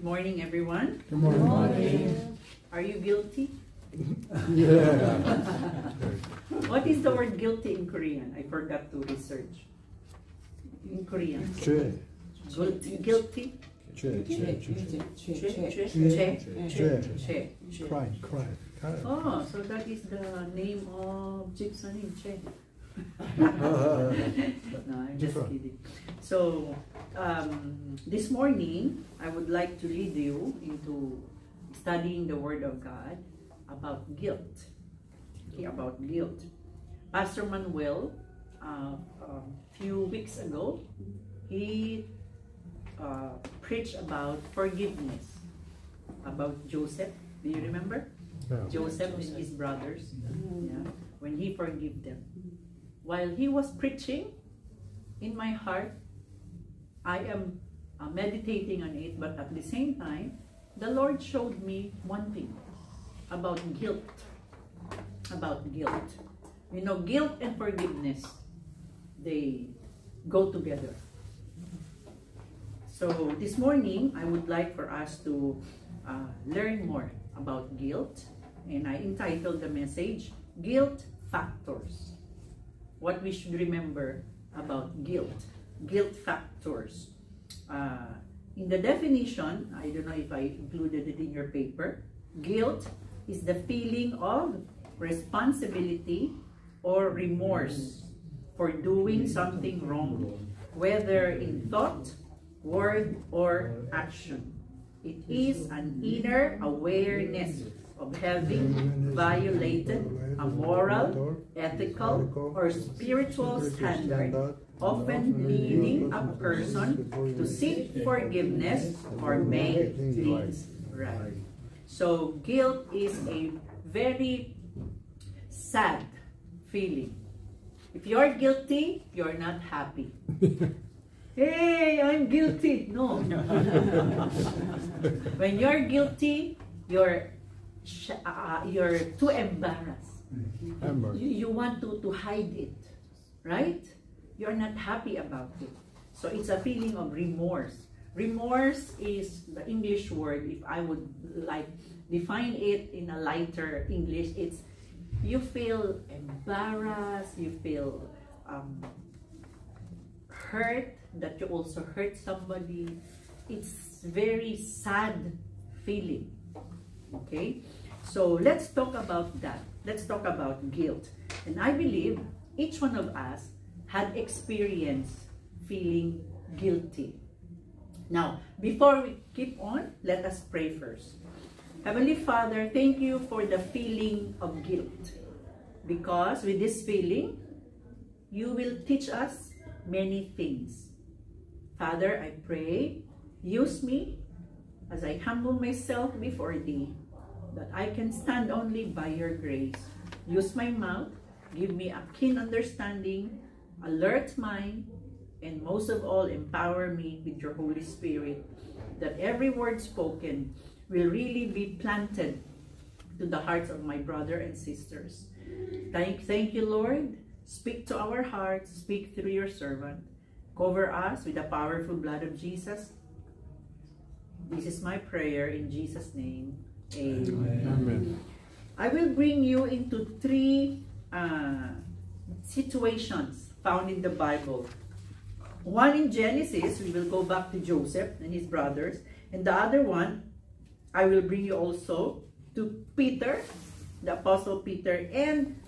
morning, everyone. Good morning. Good morning. Are you guilty? Yeah. What is the word guilty in Korean? I forgot to research. In Korean. 죄. Guilty? 죄. Crime. Crime. Oh, so that is the name of Gibson in Che. No, I'm just kidding. So, this morning, I would like to lead you into studying the Word of God about guilt. Okay, about guilt. Pastor Manuel, a few weeks ago, he preached about forgiveness, about Joseph. Do you remember? Yeah. Joseph and his brothers, yeah, when he forgave them. While he was preaching, in my heart, I am meditating on it, but at the same time, the Lord showed me one thing about guilt. About guilt. You know, guilt and forgiveness, they go together. So this morning, I would like for us to learn more about guilt, and I entitled the message, Guilt Factors. What we should remember about guilt. Guilt factors. In the definition, I don't know if I included it in your paper, guilt is the feeling of responsibility or remorse for doing something wrong, whether in thought, word, or action. It is an inner awareness of having violated a moral, ethical, or spiritual standard, often leading a person to seek forgiveness or make things right. So guilt is a very sad feeling. If you're guilty, you're not happy. Hey, I'm guilty. No. When you're guilty, you're too embarrassed. You want to hide it, right? You're not happy about it. So it's a feeling of remorse. Remorse is the English word. If I would like define it in a lighter English, it's you feel embarrassed, you feel hurt that you also hurt somebody. It's very sad feeling. Okay, so let's talk about that. Let's talk about guilt. And I believe each one of us had experienced feeling guilty. Now, before we keep on, let us pray first. Heavenly Father, thank you for the feeling of guilt. Because with this feeling, you will teach us many things. Father, I pray, use me as I humble myself before thee, that I can stand only by your grace. Use my mouth, give me a keen understanding, alert mind, and most of all, empower me with your Holy Spirit, that every word spoken will really be planted to the hearts of my brother and sisters. Thank you, Lord. Speak to our hearts, speak through your servant. Cover us with the powerful blood of Jesus. This is my prayer in Jesus' name. Amen. Amen. I will bring you into three situations found in the Bible. One in Genesis, we will go back to Joseph and his brothers. And the other one, I will bring you also to Peter, the Apostle Peter, and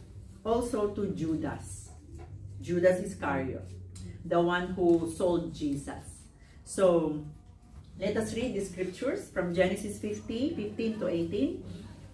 also to Judas. Judas Iscariot, the one who sold Jesus. So, let us read the scriptures from Genesis 50, 15 to 18.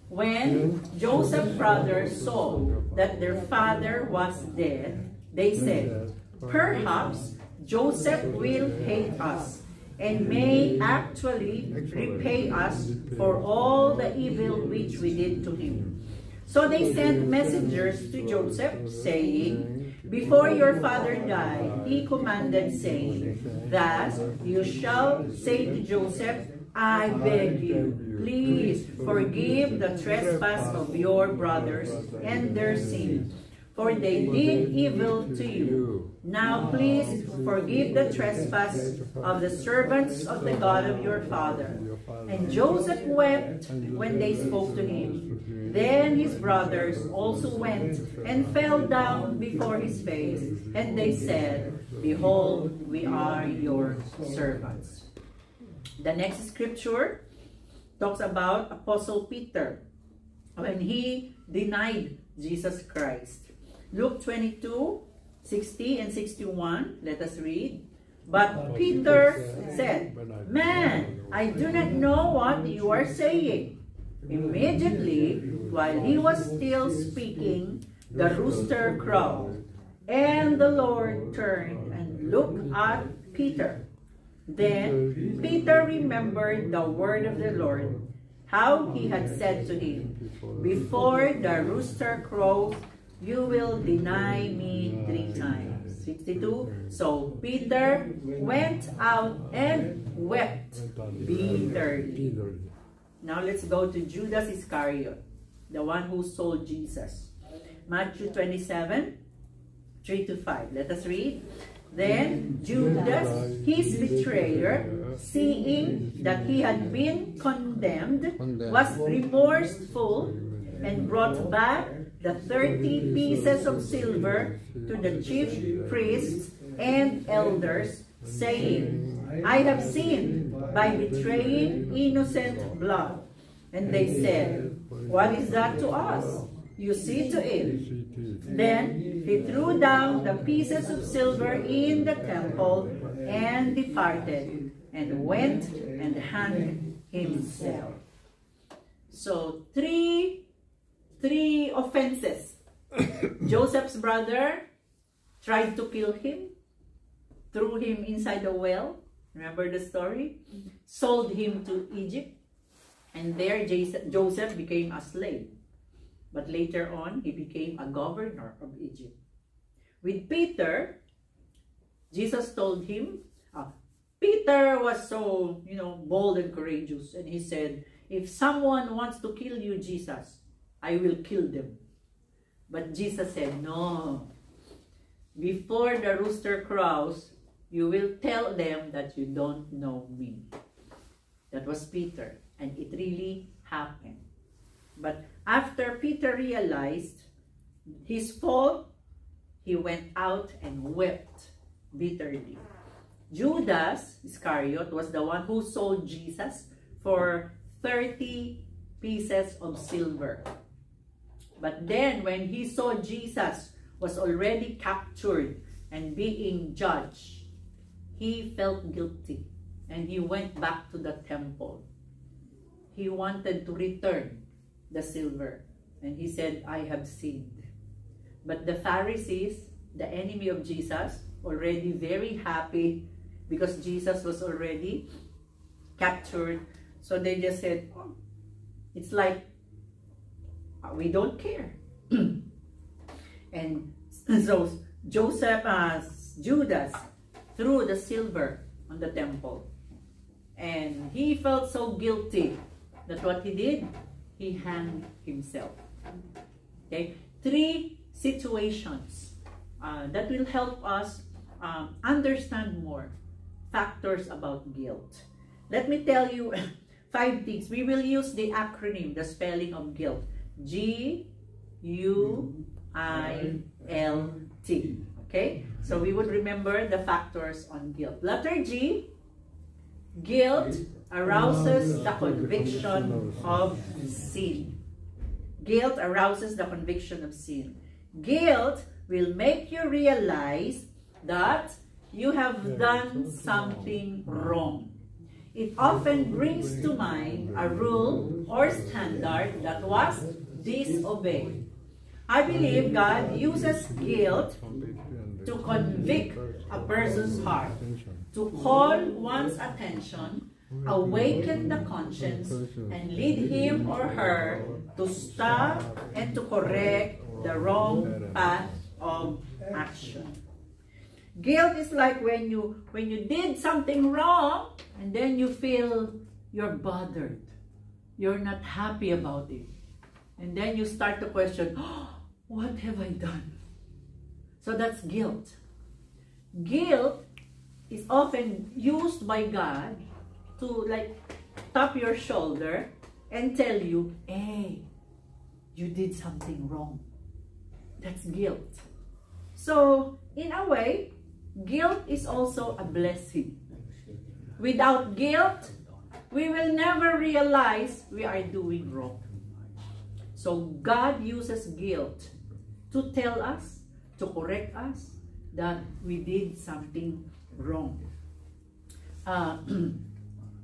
When Joseph's brothers saw that their father was dead, they said, "Perhaps Joseph will hate us and may actually repay us for all the evil which we did to him." So they sent messengers to Joseph, saying, "Before your father died, he commanded, saying, Thus you shall say to Joseph, I beg you, please forgive the trespass of your brothers and their sin, for they did evil to you. Now please forgive the trespass of the servants of the God of your father. And Joseph wept when they spoke to him. Then his brothers also went and fell down before his face, and they said, Behold, we are your servants. The next scripture talks about Apostle Peter when he denied Jesus Christ. Luke 22:60 and 61, let us read. But Peter said, Man, I do not know what you are saying. Immediately, while he was still speaking, the rooster crowed, and the Lord turned and looked at Peter. Then Peter remembered the word of the Lord, how he had said to him, Before the rooster crows, you will deny me 3 times. 62. So Peter went out and wept bitterly. Now let's go to Judas Iscariot, the one who sold Jesus. Matthew 27, 3-5. Let us read. Then Judas, his betrayer, seeing that he had been condemned, was remorseful and brought back the 30 pieces of silver to the chief priests and elders, saying, I have sinned by betraying innocent blood. And they said, What is that to us? You see to it. Then he threw down the pieces of silver in the temple and departed and went and hanged himself. So three offenses. Joseph's brother tried to kill him, threw him inside the well. Remember the story? Sold him to Egypt. And there Joseph became a slave. But later on, he became a governor of Egypt. With Peter, Jesus told him, Peter was so, bold and courageous. And he said, if someone wants to kill you, Jesus, I will kill them. But Jesus said, no. Before the rooster crows, you will tell them that you don't know me. That was Peter. And it really happened. But after Peter realized his fault, he went out and wept bitterly. Judas Iscariot was the one who sold Jesus for 30 pieces of silver. But then when he saw Jesus was already captured and being judged, he felt guilty and he went back to the temple. He wanted to return the silver. And he said, I have sinned. But the Pharisees, the enemy of Jesus, already very happy because Jesus was already captured. So they just said, it's like, we don't care. And so Judas threw the silver on the temple. And he felt so guilty that what he did, he hanged himself. Okay, 3 situations that will help us understand more factors about guilt. Let me tell you 5 things. We will use the acronym, the spelling of guilt. G-U-I-L-T. Okay, so we would remember the factors on guilt. Letter G, guilt arouses the conviction of sin. Guilt arouses the conviction of sin. Guilt will make you realize that you have done something wrong. It often brings to mind a rule or standard that was disobeyed. I believe God uses guilt to convict a person's heart, to call one's attention, awaken the conscience, and lead him or her to stop and to correct the wrong path of action. Guilt is like when you did something wrong and then you feel you're bothered. You're not happy about it. And then you start to question, oh, what have I done? So that's guilt. Guilt is often used by God to like tap your shoulder and tell you, hey, you did something wrong. That's guilt. So, in a way, guilt is also a blessing. Without guilt, we will never realize we are doing wrong. So, God uses guilt to tell us, to correct us, that we did something wrong.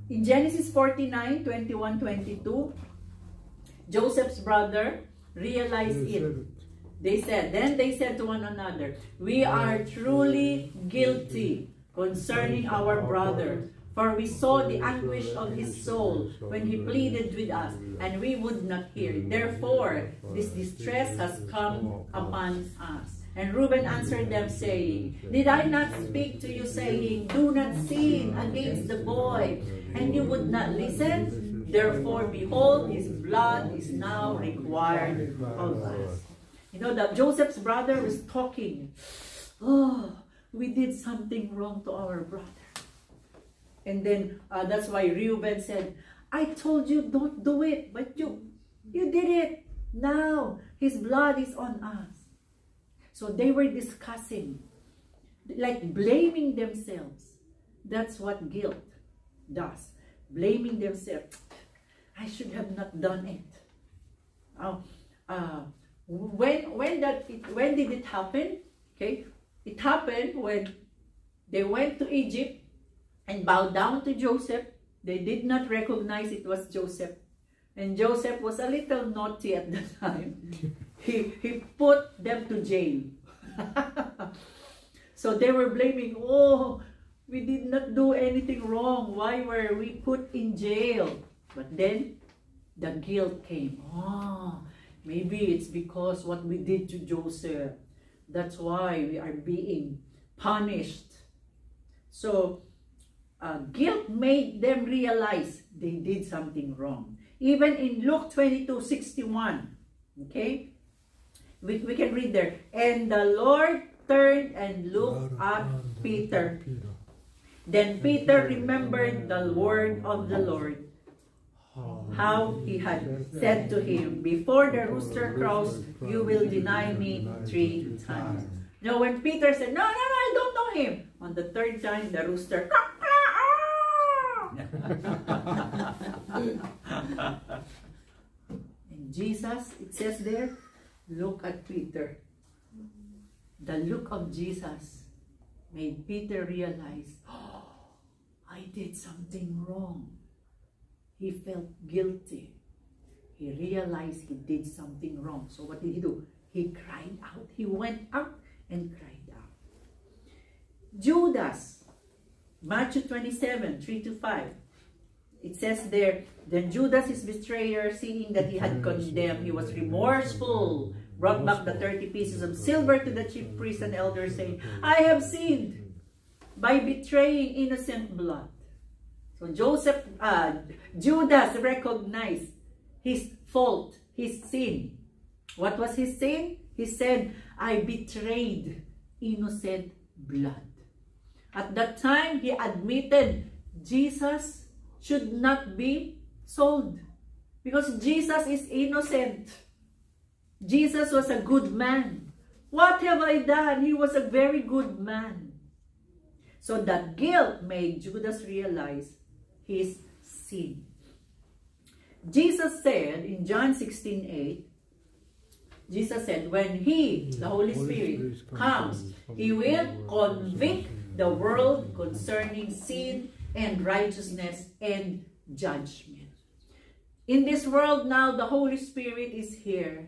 In Genesis 49, 21, 22, Joseph's brother realized it. Then they said to one another, we are truly guilty concerning our brother, for we saw the anguish of his soul when he pleaded with us, and we would not hear. Therefore, this distress has come upon us. And Reuben answered them, saying, did I not speak to you, saying, do not sin against the boy, and you would not listen? Therefore, behold, his blood is now required of us. You know, that Joseph's brother was talking. Oh, we did something wrong to our brother. And then that's why Reuben said, I told you don't do it, but you did it. Now, his blood is on us. So they were discussing, like blaming themselves. That's what guilt does. Blaming themselves. I should have not done it. When did it happen? Okay, it happened when they went to Egypt and bowed down to Joseph. They did not recognize it was Joseph. And Joseph was a little naughty at the time. He put them to jail. So they were blaming, oh, we did not do anything wrong. Why were we put in jail? But then the guilt came. Oh, maybe it's because what we did to Joseph. That's why we are being punished. So guilt made them realize they did something wrong. Even in Luke 22:61, okay, we can read there. And the Lord turned and looked at Peter. Then Peter remembered the word of the Lord, how he had said to him, before the rooster crows, you will deny me 3 times. Now when Peter said, no, I don't know him, on the 3rd time, the rooster, and Jesus, it says there, look at Peter. The look of Jesus made Peter realize, oh, I did something wrong. He felt guilty. He realized he did something wrong. So what did he do? He cried out. He went out and cried out. Judas, Matthew 27, 3-5. It says there, then Judas, his betrayer, seeing that he had condemned, he was remorseful, brought back the 30 pieces of silver to the chief priests and elders, saying, I have sinned by betraying innocent blood. So Judas recognized his fault, his sin. What was his sin? He said, I betrayed innocent blood. At that time, he admitted Jesus should not be sold because Jesus is innocent. Jesus was a good man. What have I done? He was a very good man. So that guilt made Judas realize his sin. Jesus said in John 16:8, Jesus said, when He, the Holy Spirit, comes, He will convict the world concerning sin and righteousness and judgment. In this world now, the Holy Spirit is here,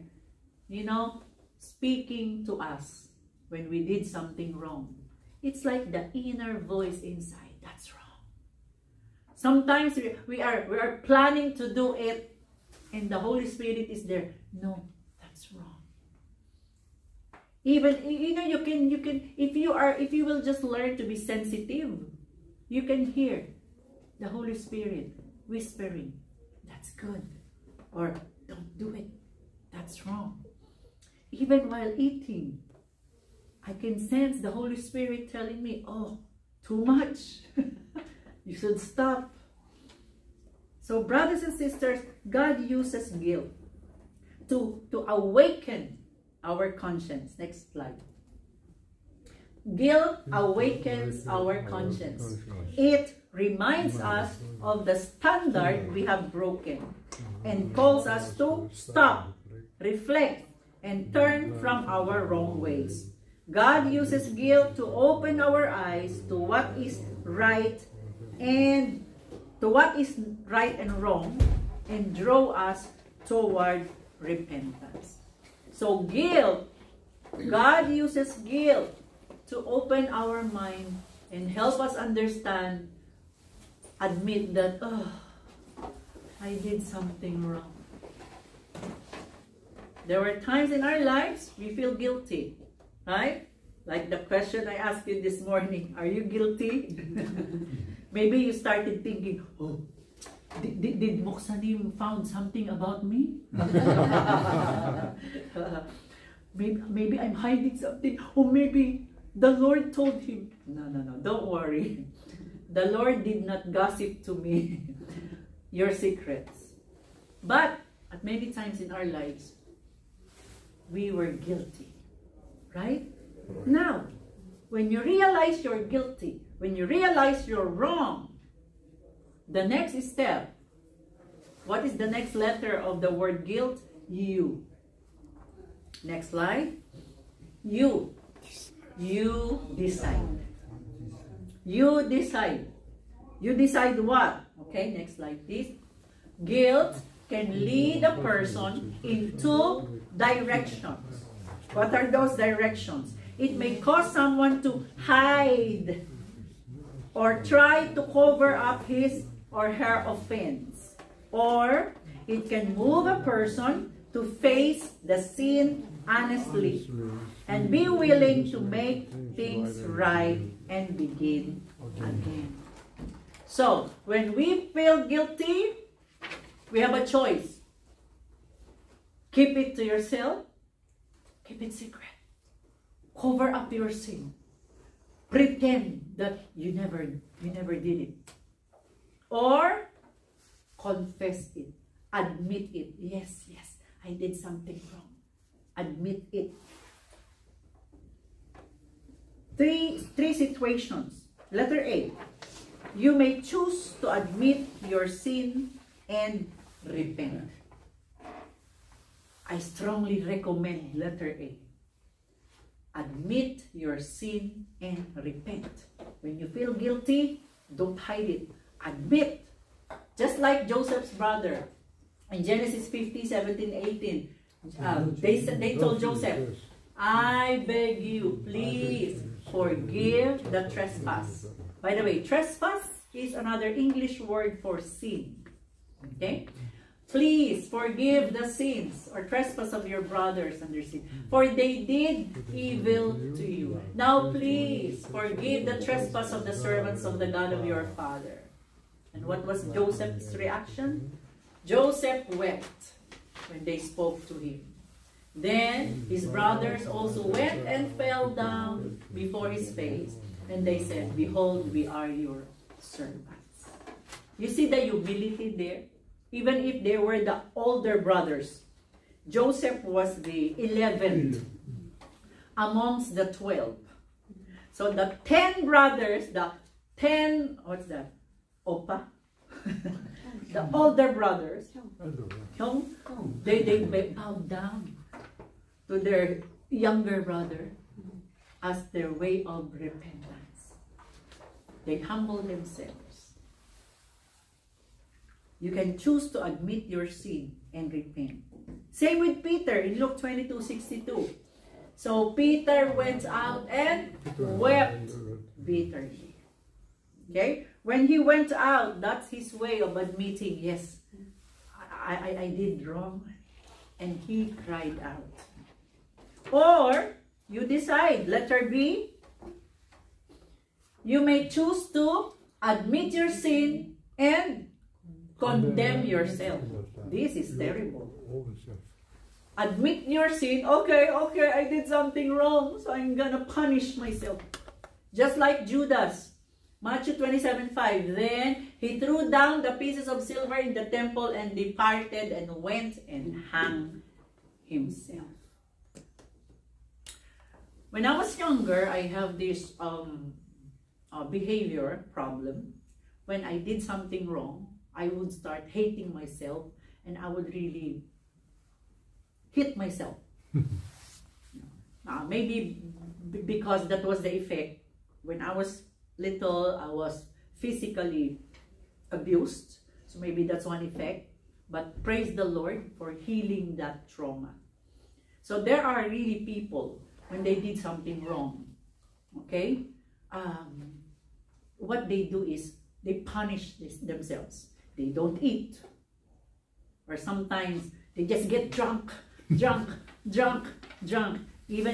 you know, speaking to us when we did something wrong. It's like the inner voice inside. That's wrong. Sometimes we are planning to do it, and the Holy Spirit is there. No, that's wrong. Even, you know, you can if you will just learn to be sensitive, you can hear the Holy Spirit whispering, that's good, or don't do it, that's wrong. Even while eating, I can sense the Holy Spirit telling me, oh, too much. You should stop. So brothers and sisters, God uses guilt to awaken our conscience. Next slide. Guilt awakens our conscience. It reminds us of the standard we have broken and calls us to stop, reflect, and turn from our wrong ways. God uses guilt to open our eyes to what is right and wrong and draw us toward repentance. So guilt, God uses guilt to open our mind and help us understand, admit that, oh, I did something wrong. There were times in our lives we feel guilty, right? Like the question I asked you this morning, are you guilty? Maybe you started thinking, oh, did Moksanim found something about me? Maybe I'm hiding something. Or maybe the Lord told him. No, don't worry. The Lord did not gossip to me your secrets. But at many times in our lives, we were guilty, right? Now, when you realize you're guilty, when you realize you're wrong, the next step, what is the next letter of the word guilt? You. Next slide. You. You decide. You decide. You decide what? Okay, next slide please. Guilt can lead a person in two directions. What are those directions? It may cause someone to hide or try to cover up his or her offense. Or it can move a person to face the sin honestly and be willing to make things right and begin again. So, when we feel guilty, we have a choice. Keep it to yourself. Keep it secret. Cover up your sin. Pretend that you never did it. Or confess it. Admit it. Yes, I did something wrong. Admit it. Three situations. Letter A. You may choose to admit your sin and repent. I strongly recommend letter A. Admit your sin and repent. When you feel guilty, don't hide it. Admit. Just like Joseph's brother. In Genesis 50, 17, 18, they told Joseph, I beg you, please forgive the trespass. By the way, trespass is another English word for sin. Okay? Please forgive the sins or trespass of your brothers and their sin, for they did evil to you. Now please forgive the trespass of the servants of the God of your father. And what was Joseph's reaction? Joseph wept when they spoke to him. Then his brothers also went and fell down before his face. And they said, behold, we are your servants. You see the humility there? Even if they were the older brothers, Joseph was the 11th amongst the 12. So the 10 brothers, the 10, what's that? Opa? The older brothers, they bowed down to their younger brother as their way of repentance. They humbled themselves. You can choose to admit your sin and repent. Same with Peter in Luke 22:62. So Peter went out and wept bitterly. Okay? When he went out, that's his way of admitting, yes, I did wrong. And he cried out. Or, you decide, letter B, you may choose to admit your sin and condemn yourself. This is terrible. admit your sin. Okay, I did something wrong, so I'm gonna punish myself. Just like Judas. Matthew 27:5. Then he threw down the pieces of silver in the temple and departed and went and hung himself. When I was younger, I have this behavior problem. When I did something wrong, I would start hating myself and I would really hit myself. Maybe because that was the effect. When I was little, I was physically abused. So maybe that's one effect. But praise the Lord for healing that trauma. So there are really people, when they did something wrong, okay, what they do is they punish themselves. They don't eat. Or sometimes they just get drunk, even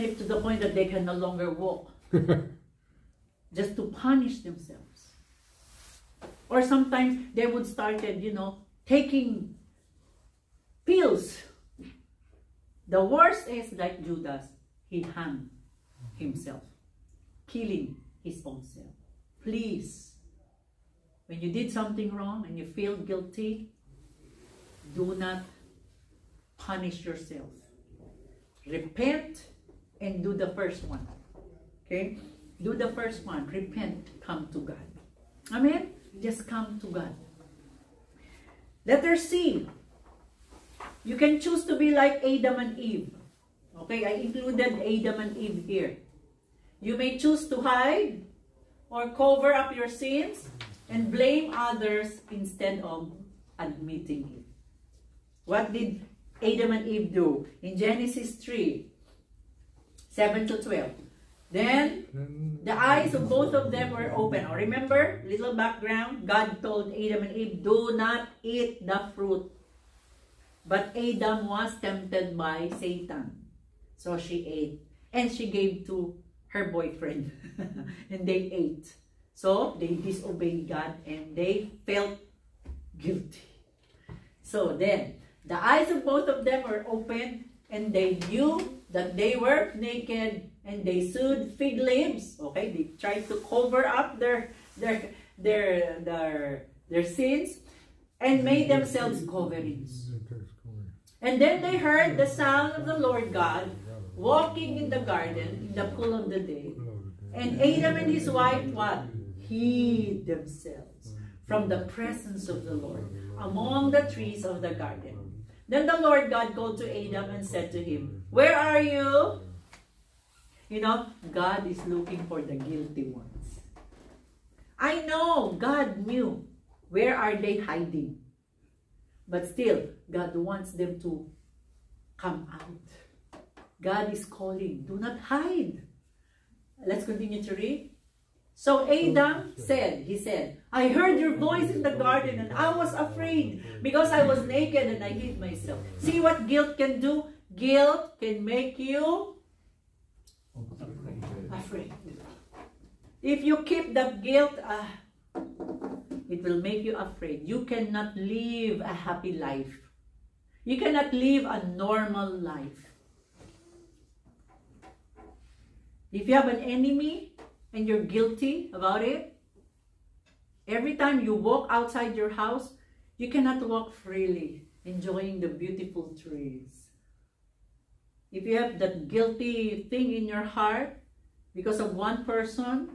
if to the point that they can no longer walk. Just to punish themselves. Or sometimes they would start, taking pills. The worst is like Judas. He hung himself, killing his own self. Please, when you did something wrong and you feel guilty, do not punish yourself. Repent and do the first one. Okay? Do the first one. Repent. Come to God. Amen? Just come to God. Letter C. You can choose to be like Adam and Eve. Okay, I included Adam and Eve here. You may choose to hide or cover up your sins and blame others instead of admitting it. What did Adam and Eve do? In Genesis 3, 7-12. Then the eyes of both of them were open. Or remember, little background, God told Adam and Eve, do not eat the fruit. But Adam was tempted by Satan. So she ate. And she gave to her boyfriend. And they ate. So they disobeyed God and they felt guilty. So then, the eyes of both of them were open and they knew that they were naked and they sewed fig leaves. Okay, they tried to cover up their sins and made themselves coverings. And then they heard the sound of the Lord God walking in the garden in the cool of the day. And Adam and his wife, what? Hid themselves from the presence of the Lord among the trees of the garden. Then the Lord God called to Adam and said to him, where are you? God is looking for the guilty ones. I know God knew where are they hiding. But still, God wants them to come out. God is calling. Do not hide. Let's continue to read. So Adam said, he said, I heard your voice in the garden and I was afraid because I was naked and I hid myself. See what guilt can do? Guilt can make you afraid. If you keep that guilt, it will make you afraid. You cannot live a happy life. You cannot live a normal life. If you have an enemy and you're guilty about it, every time you walk outside your house, you cannot walk freely, enjoying the beautiful trees. If you have that guilty thing in your heart because of one person,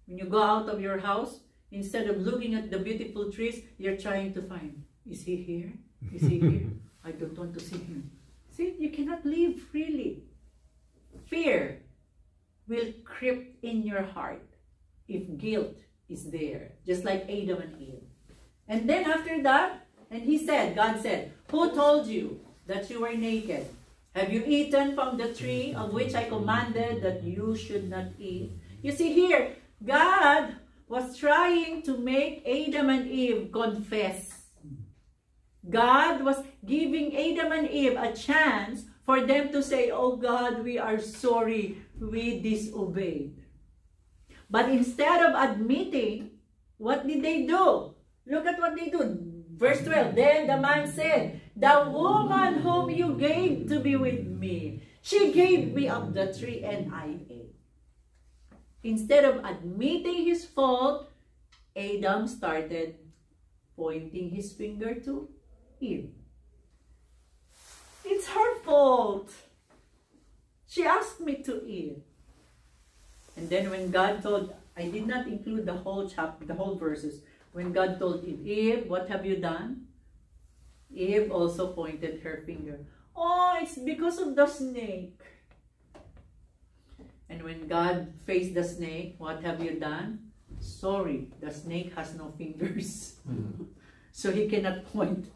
when you go out of your house, instead of looking at the beautiful trees, you're trying to find, is he here? Is he here? I don't want to see him. See, you cannot live freely. Fear will creep in your heart if guilt is there, just like Adam and Eve. And then after that, and he said, God said, who told you that you were naked? Have you eaten from the tree of which I commanded that you should not eat? You see here, God was trying to make Adam and Eve confess. God was giving Adam and Eve a chance for them to say, oh God, we are sorry, we disobeyed. But instead of admitting, what did they do? Look at what they do. Verse 12, then the man said, the woman whom you gave to be with me, she gave me of the tree and I ate. Instead of admitting his fault, Adam started pointing his finger to Eve. It's her fault. She asked me to eat. And then when God told, I did not include the whole chapter, the whole verses. When God told Eve, Eve, what have you done? Eve also pointed her finger. Oh, it's because of the snake. And when God faced the snake, what have you done? Sorry, the snake has no fingers. So he cannot point.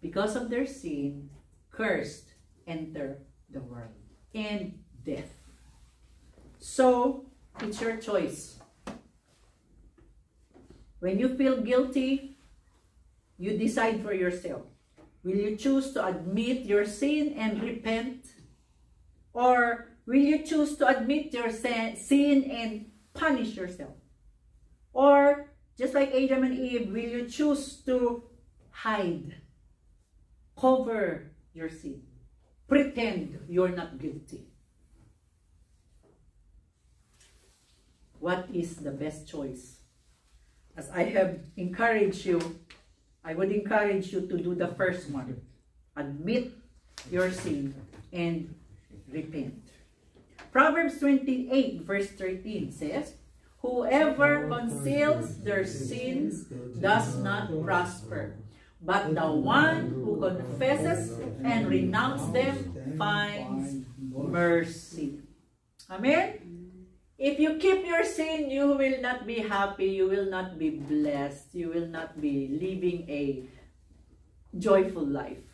Because of their sin, cursed enter the world. And death. So, it's your choice. When you feel guilty, you decide for yourself. Will you choose to admit your sin and repent? Or will you choose to admit your sin and punish yourself? Or, just like Adam and Eve, will you choose to hide, cover your sin, pretend you're not guilty? What is the best choice? As I have encouraged you, I would encourage you to do the first one. Admit your sin and repent. Proverbs 28 verse 13 says, whoever conceals their sins does not prosper, but the one who confesses and renounces them finds mercy. Amen? If you keep your sin, you will not be happy, you will not be blessed, you will not be living a joyful life.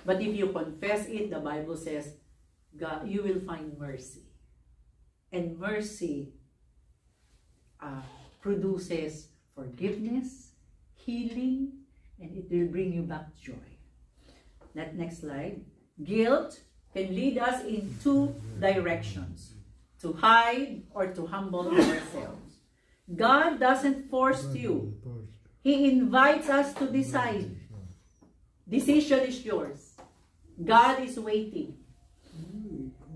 But if you confess it, the Bible says, God, you will find mercy. And mercy produces forgiveness, healing, and it will bring you back joy. That next slide. Guilt can lead us in two directions. To hide or to humble ourselves. God doesn't force you. He invites us to decide. Decision is yours. God is waiting.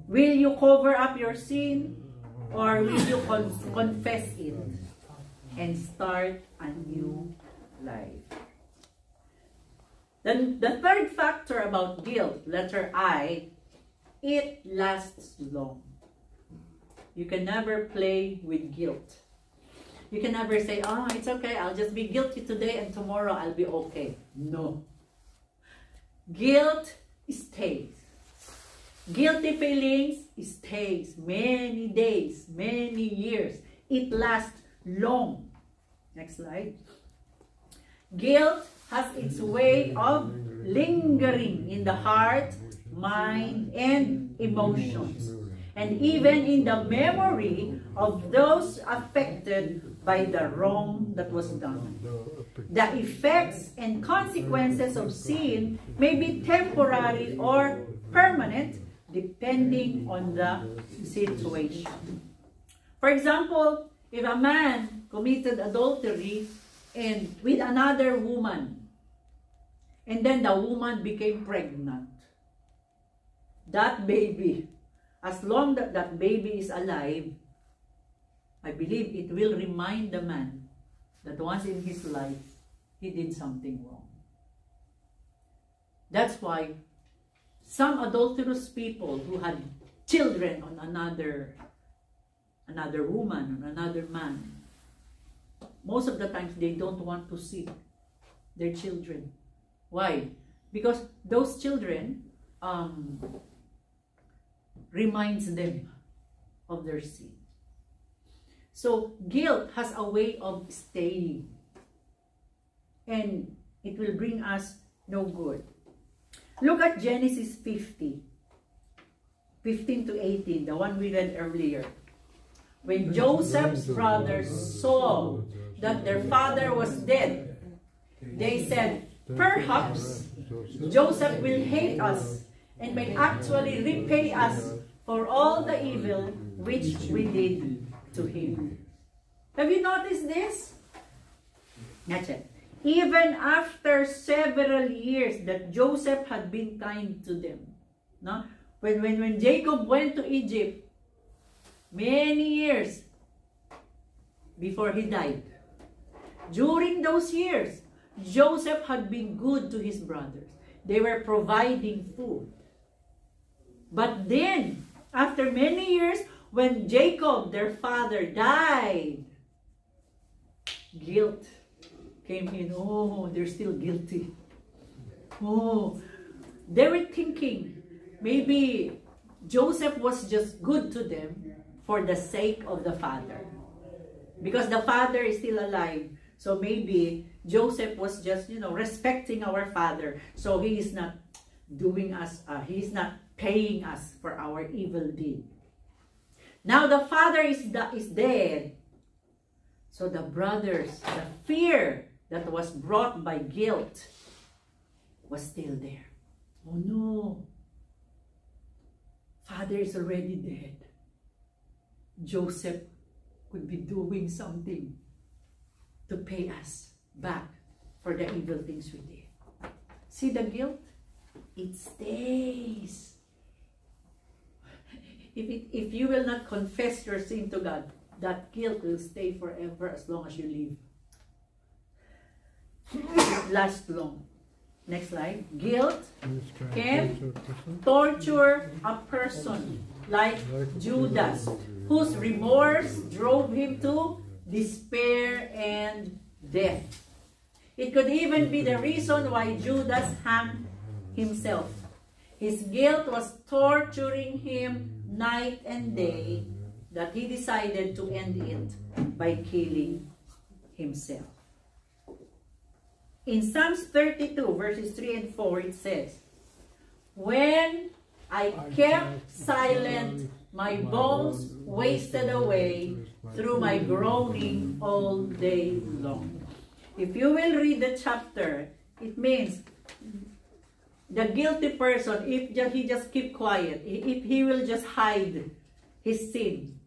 Will you cover up your sin or will you confess it and start a new life? Then the third factor about guilt, letter I, it lasts long. You can never play with guilt. You can never say, oh, it's okay, I'll just be guilty today and tomorrow I'll be okay. No. Guilt stays. Guilty feelings stays many days, many years. It lasts long. Next slide. Guilt has its way of lingering in the heart, mind, and emotions. And even in the memory of those affected by the wrong that was done. The effects and consequences of sin may be temporary or permanent depending on the situation. For example, if a man committed adultery and with another woman, and then the woman became pregnant, that baby, as long that that baby is alive, I believe it will remind the man that once in his life, he did something wrong. That's why some adulterous people who had children on another woman, on another man, most of the times they don't want to see their children. Why? Because those children reminds them of their sin. So guilt has a way of staying, and it will bring us no good. Look at Genesis 50, 15 to 18, the one we read earlier. When Joseph's brothers saw that their father was dead, they said, perhaps Joseph will hate us and may actually repay us for all the evil which we did to him. Have you noticed this? That's it. even after several years that Joseph had been kind to them. No? When Jacob went to Egypt, many years before he died, during those years, Joseph had been good to his brothers. They were providing food. But then, after many years, when Jacob, their father, died, guilt came in. Oh, they're still guilty. Oh, they were thinking maybe Joseph was just good to them for the sake of the father. Because the father is still alive. So maybe Joseph was just, respecting our father. So he is not doing us, he is not paying us for our evil deed. Now the father is dead. So the brothers, the fear that was brought by guilt was still there. Oh no, father is already dead. Joseph could be doing something to pay us back for the evil things we did. See the guilt? It stays. If you will not confess your sin to God, that guilt will stay forever as long as you live. It lasts long. Next slide. Guilt can torture a person like Judas, whose remorse drove him to despair and death. It could even be the reason why Judas hanged himself. His guilt was torturing him night and day, that he decided to end it by killing himself. In Psalms 32 verses 3 and 4 it says, "When I kept silent, my bones wasted away through my groaning all day long." If you will read the chapter, it means the guilty person, if he just keep quiet, if he will just hide his sin,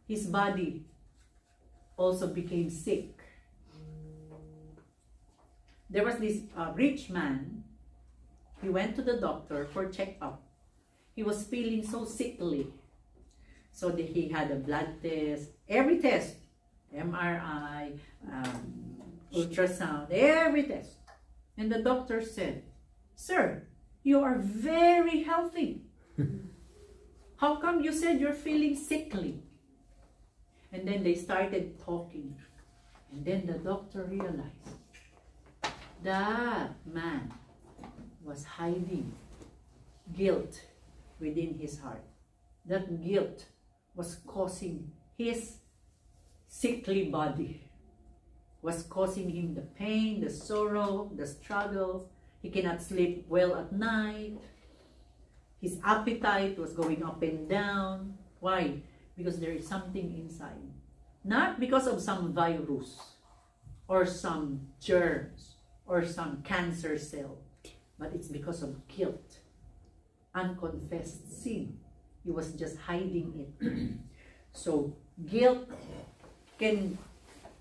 his body also became sick. There was this rich man. He went to the doctor for checkup. He was feeling so sickly. So he had a blood test, every test, MRI, ultrasound, every test. And the doctor said, "Sir, you are very healthy. How come you said you're feeling sickly?" And then they started talking. And then the doctor realized that man was hiding guilt within his heart. That guilt was causing his sickly body, was causing him the pain, the sorrow, the struggles. He cannot sleep well at night. His appetite was going up and down. Why? Because there is something inside. Not because of some virus or some germs or some cancer cell, but it's because of guilt, unconfessed sin. He was just hiding it. So guilt can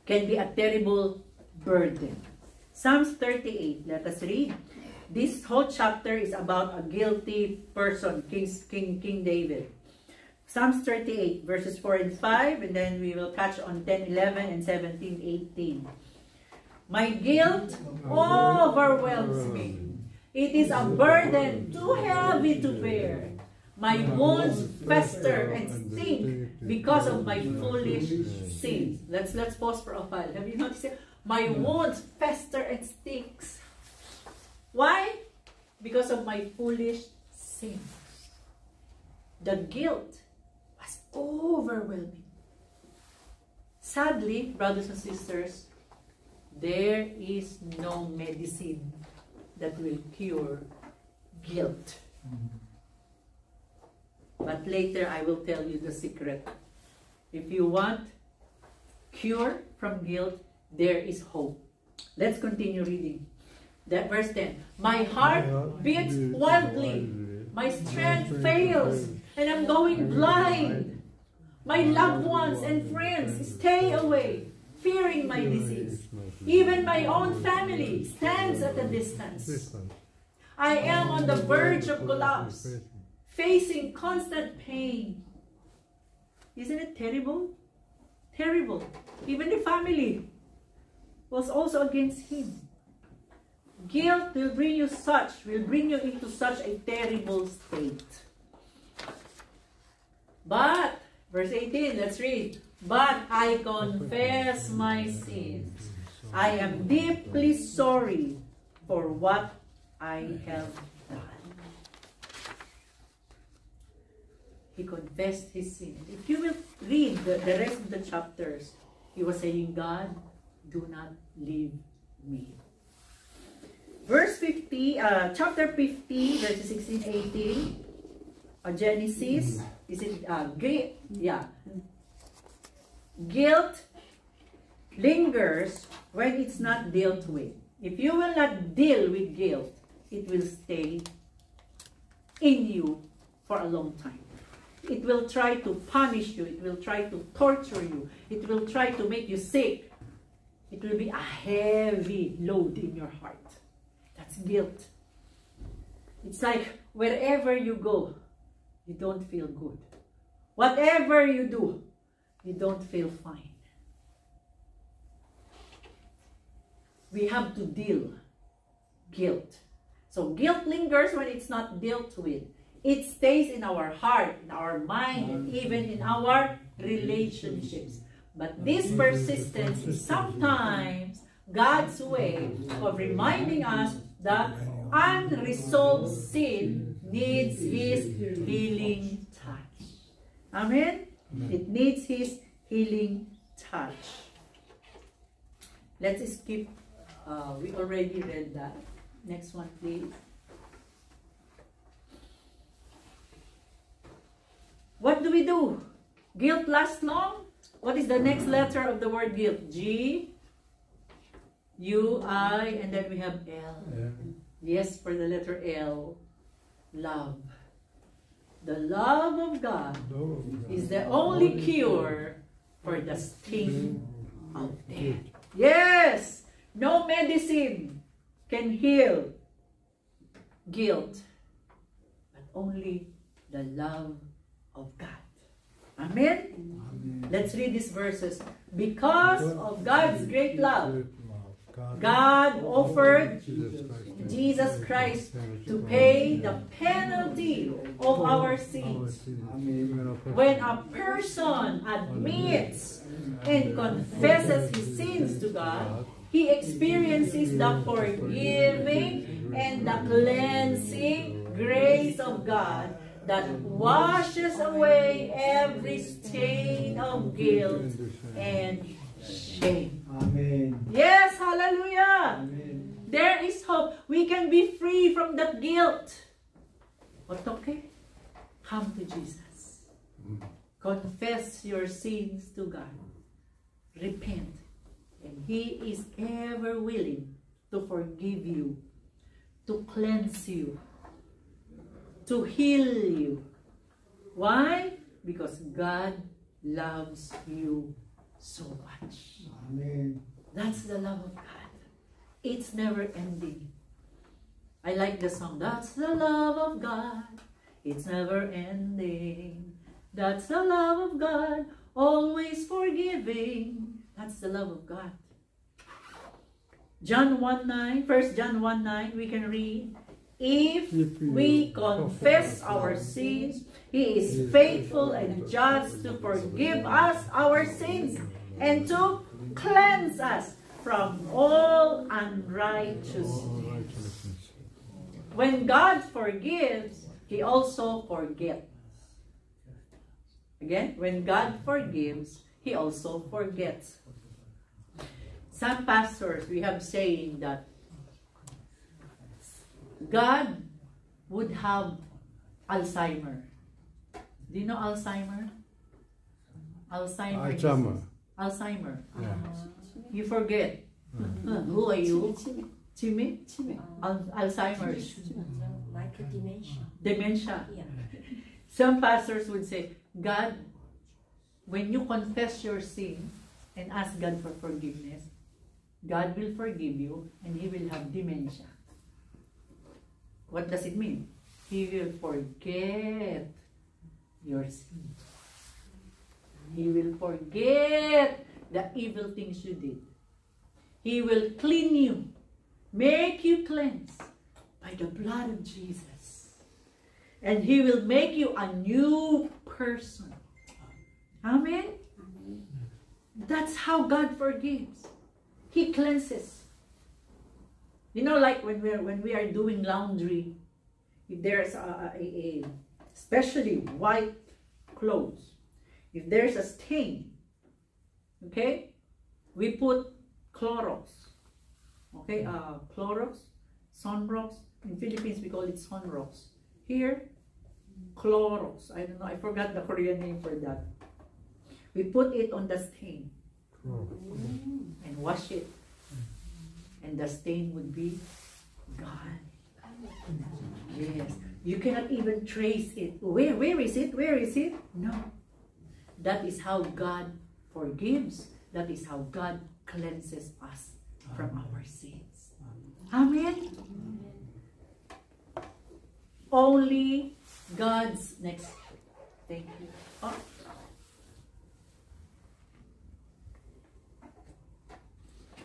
be a terrible burden. Psalms 38, let us read. This whole chapter is about a guilty person, King David. Psalms 38, verses 4 and 5, and then we will catch on 10, 11, and 17, 18. "My guilt overwhelms me. It is a burden too heavy to bear. My wounds fester and stink because of my foolish sins." Let's pause for a while. Have you noticed it? My wounds fester and stinks. Why? Because of my foolish sins. The guilt was overwhelming. Sadly, brothers and sisters, there is no medicine that will cure guilt. But later I will tell you the secret. If you want cure from guilt, there is hope. Let's continue reading. That verse 10. "My heart beats wildly. My strength fails, and I'm going blind. My loved ones and friends stay away, fearing bearing my disease. Even my own family stands at a distance. I am on the verge of collapse, facing constant pain. Isn't it terrible? Terrible. Even the family was also against him. Guilt will bring you into such a terrible state. But, verse 18, let's read. But I confess my sins. I am deeply sorry for what I have done. He confessed his sin. If you will read the rest of the chapters, he was saying, God, do not leave me. Verse 50, chapter 50, verses 16, 18, Genesis, is it, guilt lingers when it's not dealt with. If you will not deal with guilt, it will stay in you for a long time. It will try to punish you. It will try to torture you. It will try to make you sick. It will be a heavy load in your heart. That's guilt. It's like wherever you go, you don't feel good. Whatever you do, you don't feel fine. We have to deal guilt. So guilt lingers when it's not dealt with. It stays in our heart, in our mind, and even in our relationships. But this persistence is sometimes God's way of reminding us that unresolved sin needs His healing touch. Amen? It needs His healing touch. Let's skip. We already read that. Next one, please. What do we do? Guilt lasts long? What is the next letter of the word guilt? G, U, I, and then we have L. Yes, for the letter L. Love. The love of God is the only cure for the sting of death. Yes! No medicine can heal guilt, but only the love of God. Amen? Amen. Let's read these verses. Because of God's great love, God offered Jesus Christ to pay the penalty of our sins. When a person admits and confesses his sins to God, he experiences the forgiving and the cleansing grace of God that washes away every stain of guilt and shame. Amen. Yes, hallelujah. Amen. There is hope. We can be free from that guilt. But okay, come to Jesus. Confess your sins to God. Repent. And He is ever willing to forgive you, to cleanse you, to heal you. Why? Because God loves you so much. Amen. That's the love of God. It's never ending. I like the song, that's the love of God. It's never ending. That's the love of God, always forgiving. That's the love of God. John 1:9, 1 John 1:9, we can read, if we confess our sins, He is faithful and just to forgive us our sins and to cleanse us from all unrighteousness. When God forgives, He also forgets. Again, when God forgives, He also forgets. Some pastors, we have saying that God would have Alzheimer. Do you know Alzheimer? Alzheimer. Alzheimer. Yeah. You forget. Who are you? Chime? Alzheimer's. Like a dementia. Dementia. Yeah. Some pastors would say, God, when you confess your sin, and ask God for forgiveness, God will forgive you and He will have dementia. What does it mean? He will forget your sins. He will forget the evil things you did. He will clean you, make you cleanse by the blood of Jesus. And He will make you a new person. Amen? That's how God forgives. He cleanses. You know, like when we are doing laundry, if there's especially white clothes, if there's a stain, okay, we put Clorox, okay, Clorox, Sunrox. In Philippines we call it Sunrox. Here, Clorox. I don't know, I forgot the Korean name for that. We put it on the stain and wash it, and the stain would be gone. Yes, you cannot even trace it. Where is it? Where is it? No. That is how God forgives. That is how God cleanses us from our sins. Amen. Only God's next. Thank you. Oh.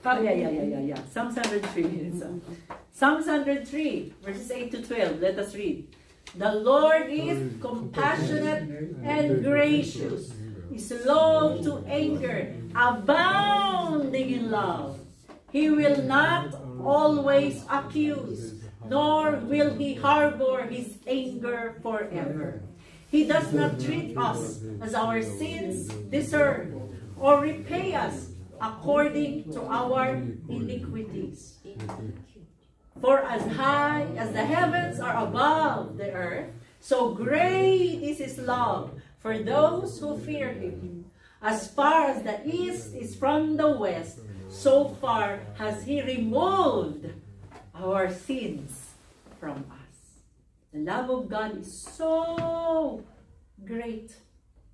Yeah. Psalms 103. Psalms 103, verses 8 to 12. Let us read. The Lord is compassionate and gracious, is slow to anger, abounding in love. He will not always accuse, nor will He harbor His anger forever. He does not treat us as our sins deserve, or repay us according to our iniquities. For as high as the heavens are above the earth, so great is His love for those who fear Him. As far as the east is from the west, so far has He removed our sins from us. The love of God is so great.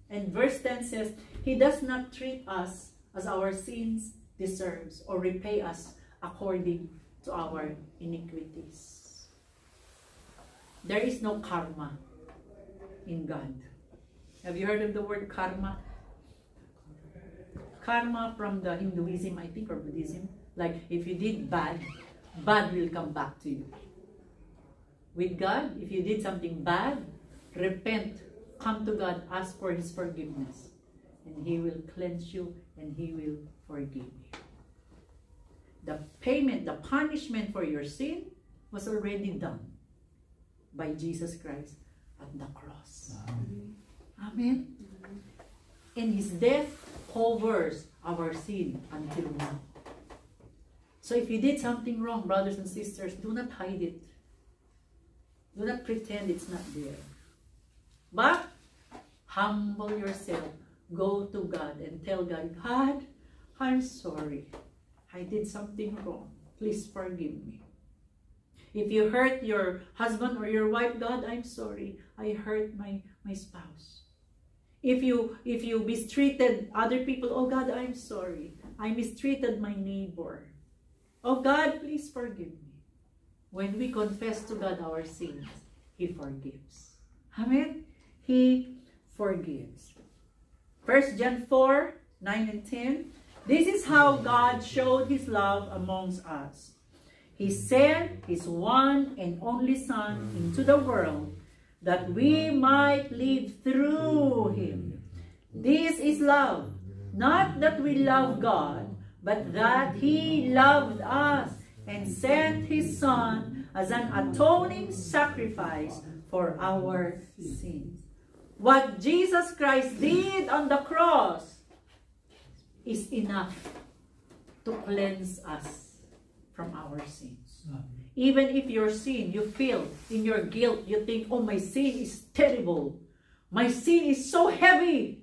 And verse 10 says, He does not treat us as our sins deserves, or repay us according to our iniquities. There is no karma in God. Have you heard of the word karma? Karma from the Hinduism, I think, or Buddhism. Like, if you did bad, bad will come back to you. With God, if you did something bad, repent, come to God, ask for His forgiveness, and He will cleanse you and He will forgive you. The payment, the punishment for your sin was already done by Jesus Christ at the cross. Amen. And His death covers our sin until now. So if you did something wrong, brothers and sisters, do not hide it. Do not pretend it's not there. But humble yourself. Go to God and tell God, God, I'm sorry. I did something wrong. Please forgive me. If you hurt your husband or your wife, God, I'm sorry. I hurt my spouse. If you mistreated other people, oh God, I'm sorry. I mistreated my neighbor. Oh God, please forgive me. When we confess to God our sins, He forgives. Amen? He forgives. 1 John 4, 9 and 10. This is how God showed His love amongst us. He sent His one and only Son into the world that we might live through Him. This is love. Not that we love God, but that He loved us and sent His Son as an atoning sacrifice for our sins. What Jesus Christ did on the cross is enough to cleanse us from our sins. Even if your sin, you feel in your guilt, you think, oh, my sin is terrible. My sin is so heavy.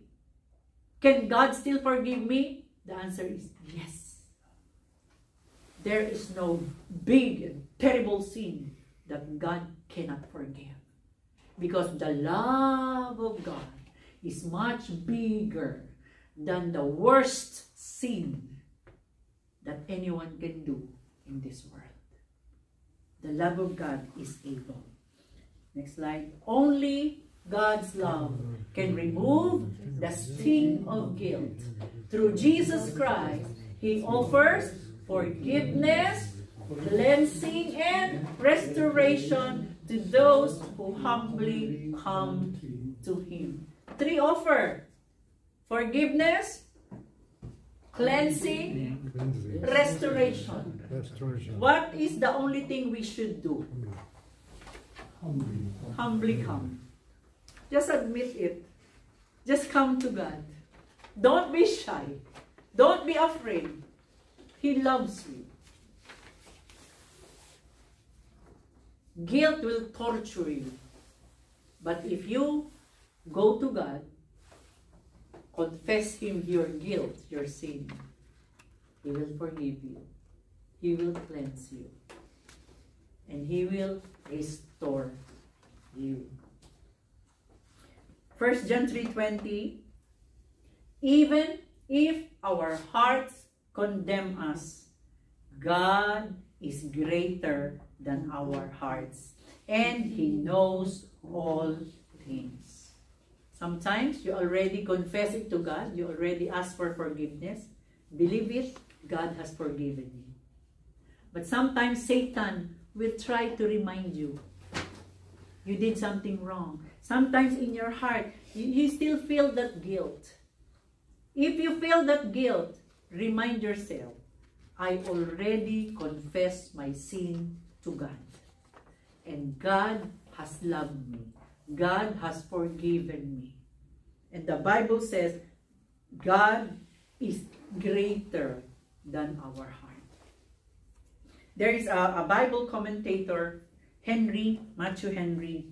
Can God still forgive me? The answer is yes. There is no big and terrible sin that God cannot forgive. Because the love of God is much bigger than the worst sin that anyone can do in this world. The love of God is able. Next slide. Only God's love can remove the sting of guilt. Through Jesus Christ, He offers forgiveness, cleansing, and restoration to those who humbly come to Him. 3 offer: forgiveness, cleansing, restoration. What is the only thing we should do? Humbly come. Just admit it. Just come to God. Don't be shy. Don't be afraid. He loves you. Guilt will torture you. But if you go to God, confess Him your guilt, your sin, He will forgive you. He will cleanse you. And He will restore you. 1 John 3:20, even if our hearts condemn us, God is greater than our hearts, and He knows all things. Sometimes you already confess it to God, you already ask for forgiveness. Believe it, God has forgiven you. But sometimes Satan will try to remind you, you did something wrong. Sometimes in your heart, you still feel that guilt. If you feel that guilt, remind yourself, I already confessed my sin to God. And God has loved me. God has forgiven me. And the Bible says, God is greater than our heart. There is a Bible commentator, Matthew Henry.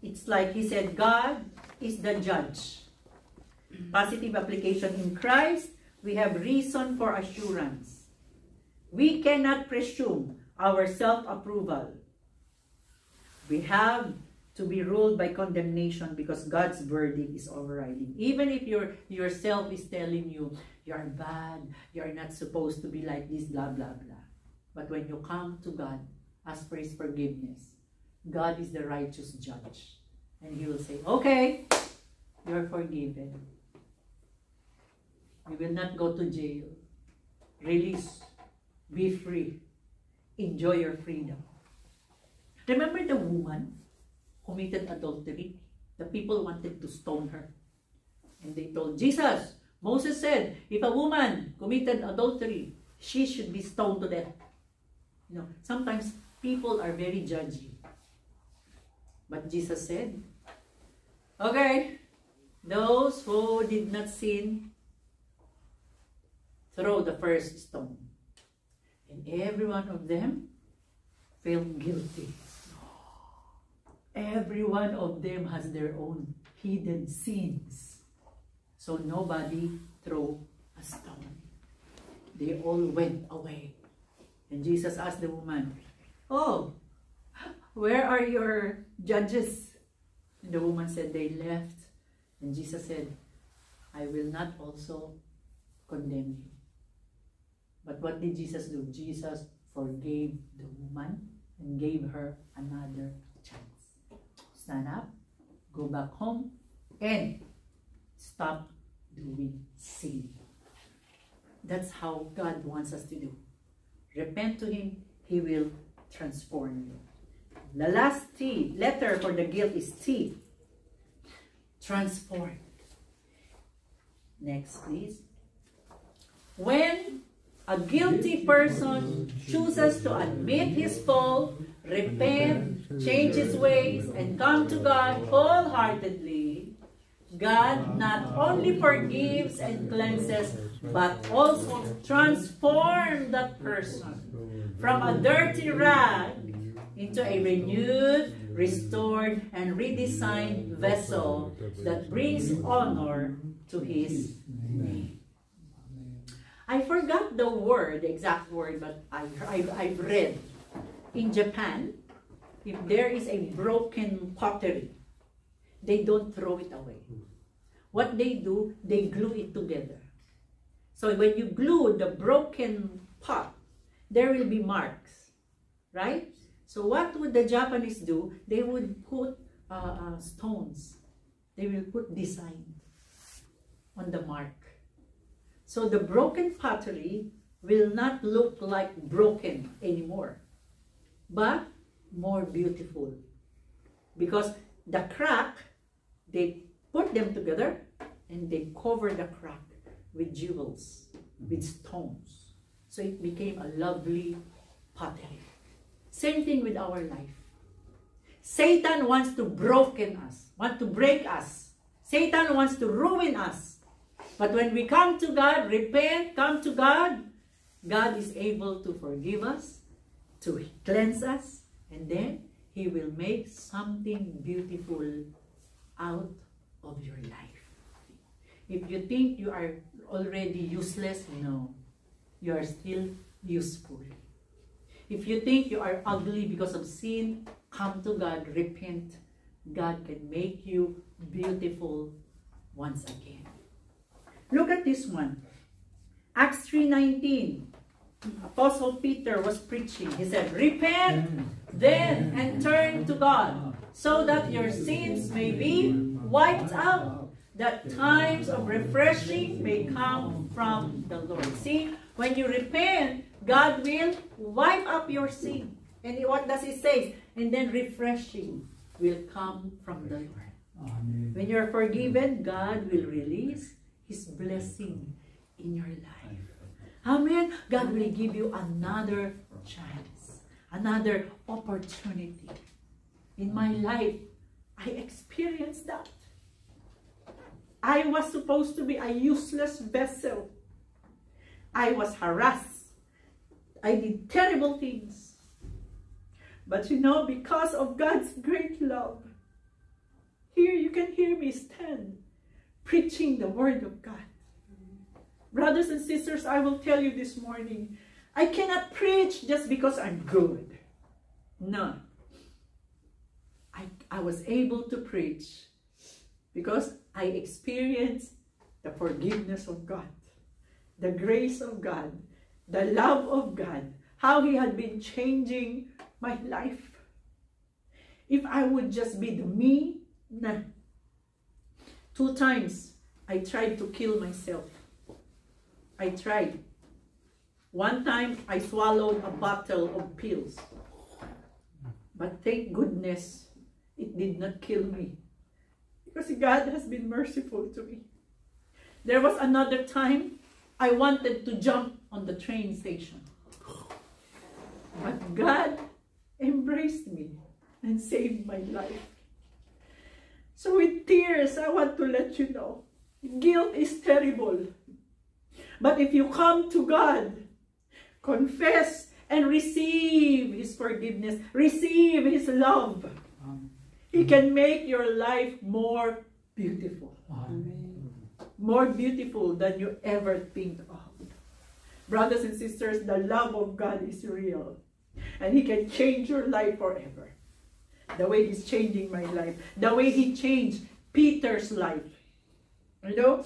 It's like he said, God is the judge. Positive application: in Christ, we have reason for assurance. We cannot presume our self-approval. We have to be ruled by condemnation because God's verdict is overriding. Even if yourself is telling you, you're bad, you're not supposed to be like this, blah, blah, blah. But when you come to God, ask for His forgiveness, God is the righteous judge. And He will say, okay, you're forgiven. You will not go to jail. Release. Be free. Enjoy your freedom. Remember the woman who committed adultery? The people wanted to stone her. And they told Jesus, Moses said, if a woman committed adultery, she should be stoned to death. You know, sometimes people are very judgy. But Jesus said, okay, those who did not sin, throw the first stone. And every one of them felt guilty. Every one of them has their own hidden sins. So nobody threw a stone. They all went away. And Jesus asked the woman, oh, where are your judges? And the woman said, they left. And Jesus said, I will not also condemn you. But what did Jesus do? Jesus forgave the woman and gave her another chance. Stand up, go back home, and stop doing sin. That's how God wants us to do. Repent to Him, He will transform you. The last T, letter for the guilt is T. Transform. Next, please. When a guilty person chooses to admit his fault, repent, change his ways, and come to God wholeheartedly, God not only forgives and cleanses, but also transforms that person from a dirty rag into a renewed, restored, and redesigned vessel that brings honor to His name. I forgot the word, the exact word, but I've read. In Japan, if there is a broken pottery, they don't throw it away. What they do, they glue it together. So when you glue the broken pot, there will be marks, right? So what would the Japanese do? They would put stones. They will put design on the mark. So the broken pottery will not look like broken anymore, but more beautiful. Because the crack, they put them together and they cover the crack with jewels, with stones. So it became a lovely pottery. Same thing with our life. Satan wants to broken us, want to break us. Satan wants to ruin us. But when we come to God, repent, come to God, God is able to forgive us, to cleanse us, and then He will make something beautiful out of your life. If you think you are already useless, no. You are still useful. If you think you are ugly because of sin, come to God, repent. God can make you beautiful once again. Look at this one. Acts 3:19. Apostle Peter was preaching. He said, repent then and turn to God, so that your sins may be wiped out, that times of refreshing may come from the Lord. See, when you repent, God will wipe up your sin. And what does He say? And then refreshing will come from the Lord. Amen. When you're forgiven, God will release His blessing in your life. Amen. God will give you another chance, another opportunity. In my life, I experienced that. I was supposed to be a useless vessel. I was harassed. I did terrible things. But you know, because of God's great love, here you can hear me stand, preaching the Word of God. Brothers and sisters, I will tell you this morning, I cannot preach just because I'm good. No. I was able to preach because I experienced the forgiveness of God, the grace of God, the love of God, how He had been changing my life. If I would just be the me, nah. 2 times I tried to kill myself. I tried. One time I swallowed a bottle of pills. But thank goodness it did not kill me, because God has been merciful to me. There was another time I wanted to jump on the train station. But God embraced me and saved my life. So with tears, I want to let you know, guilt is terrible. But if you come to God, confess and receive His forgiveness, receive His love, He can make your life more beautiful. Amen. More beautiful than you ever think of. Brothers and sisters, the love of God is real. And He can change your life forever. The way He's changing my life. The way He changed Peter's life. You know,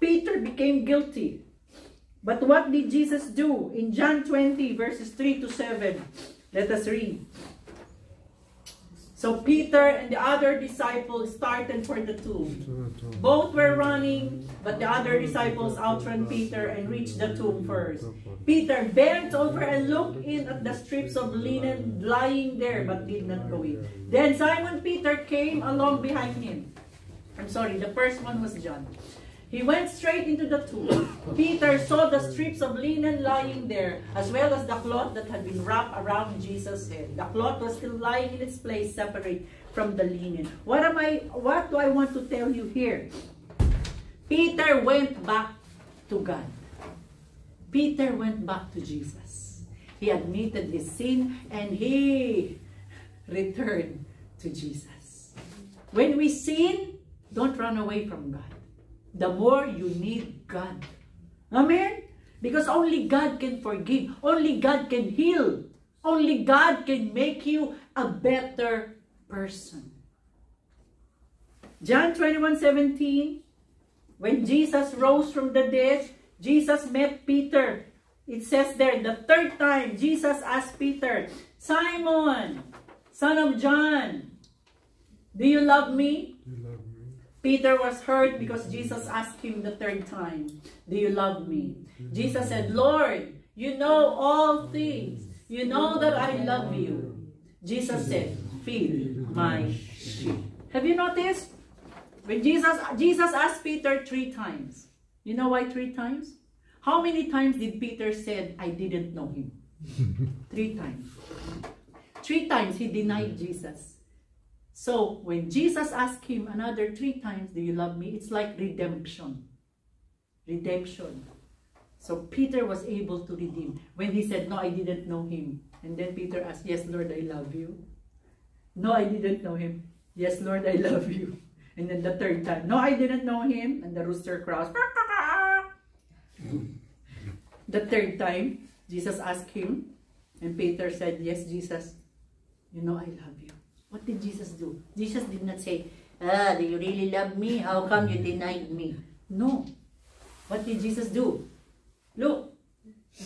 Peter became guilty. But what did Jesus do? In John 20, verses 3 to 7. Let us read. So Peter and the other disciples started for the tomb. Both were running, but the other disciples outran Peter and reached the tomb first. Peter bent over and looked in at the strips of linen lying there, but did not go in. Then Simon Peter came along behind him. I'm sorry, the first one was John. He went straight into the tomb. Peter saw the strips of linen lying there, as well as the cloth that had been wrapped around Jesus' head. The cloth was still lying in its place, separate from the linen. What do I want to tell you here? Peter went back to God. Peter went back to Jesus. He admitted his sin and he returned to Jesus. When we sin, don't run away from God. The more you need God. Amen? Because only God can forgive. Only God can heal. Only God can make you a better person. John 21:17. When Jesus rose from the dead, Jesus met Peter. It says there, the third time, Jesus asked Peter, Simon, son of John, do you love me? You love me. Peter was hurt because Jesus asked him the third time, do you love me? Jesus said, Lord, you know all things. You know that I love you. Jesus said, feed my sheep. Have you noticed? When Jesus asked Peter 3 times. You know why 3 times? How many times did Peter said, I didn't know him? 3 times. 3 times he denied Jesus. So when Jesus asked him another 3 times, do you love me? It's like redemption. Redemption. So Peter was able to redeem. When he said, no, I didn't know him. And then Peter asked, yes, Lord, I love you. No, I didn't know him. Yes, Lord, I love you. And then the 3rd time, no, I didn't know him. And the rooster crows. The 3rd time, Jesus asked him. And Peter said, yes, Jesus, you know I love you. What did Jesus do? Jesus did not say, do you really love me? How come you denied me? No. What did Jesus do? Look,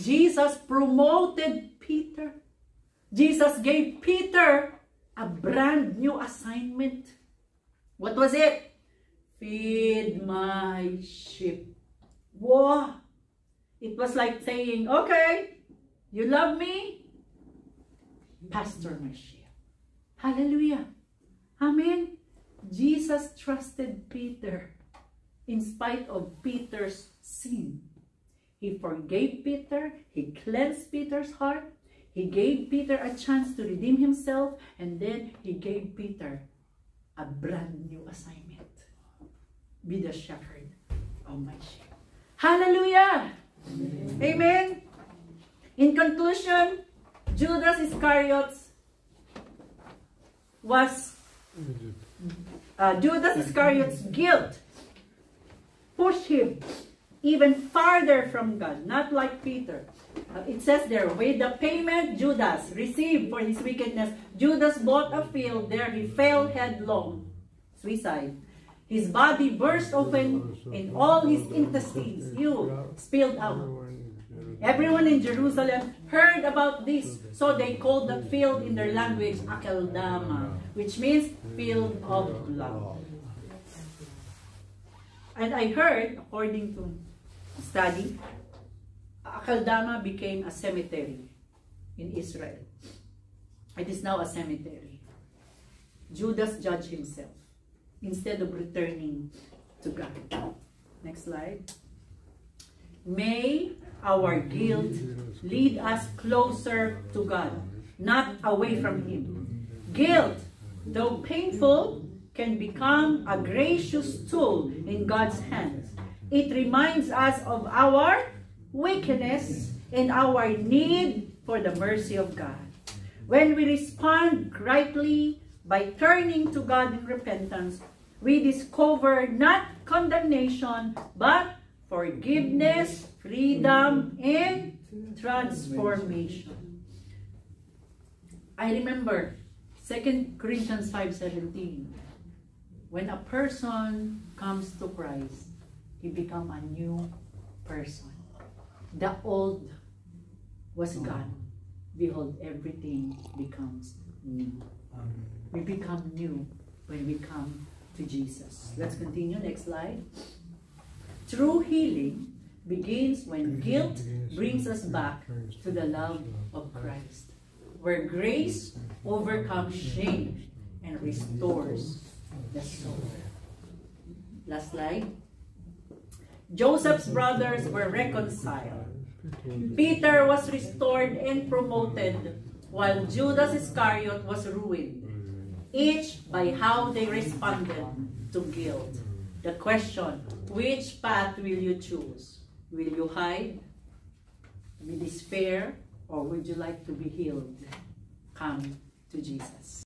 Jesus promoted Peter. Jesus gave Peter a brand new assignment. What was it? Feed my sheep. Wow! It was like saying, okay, you love me? Pastor my sheep. Hallelujah. Amen. Jesus trusted Peter in spite of Peter's sin. He forgave Peter. He cleansed Peter's heart. He gave Peter a chance to redeem himself. And then he gave Peter a brand new assignment. Be the shepherd of my sheep. Hallelujah. Amen. Amen. In conclusion, Judas Iscariot was Judas Iscariot's guilt pushed him even farther from God, not like Peter. It says there, with the payment Judas received for his wickedness, Judas bought a field. There he fell headlong, suicide. His body burst open and all his intestines spilled out. Everyone in Jerusalem heard about this, so they called the field in their language Akeldama, which means field of blood. And I heard, according to study, Akeldama became a cemetery in Israel. It is now a cemetery. Judas judged himself instead of returning to God. Next slide. May our guilt lead us closer to God, not away from Him. Guilt, though painful, can become a gracious tool in God's hands. It reminds us of our weakness and our need for the mercy of God. When we respond rightly by turning to God in repentance, we discover not condemnation, but forgiveness, freedom, and transformation. I remember 2 Corinthians 5:17. When a person comes to Christ, he becomes a new person. The old was gone. Behold, everything becomes new. We become new when we come to Jesus. Let's continue. Next slide. True healing begins when guilt brings us back to the love of Christ, where grace overcomes shame and restores the soul. Last slide. Joseph's brothers were reconciled. Peter was restored and promoted, while Judas Iscariot was ruined, each by how they responded to guilt. The question, which path will you choose? Will you hide, be despair, or would you like to be healed? Come to Jesus.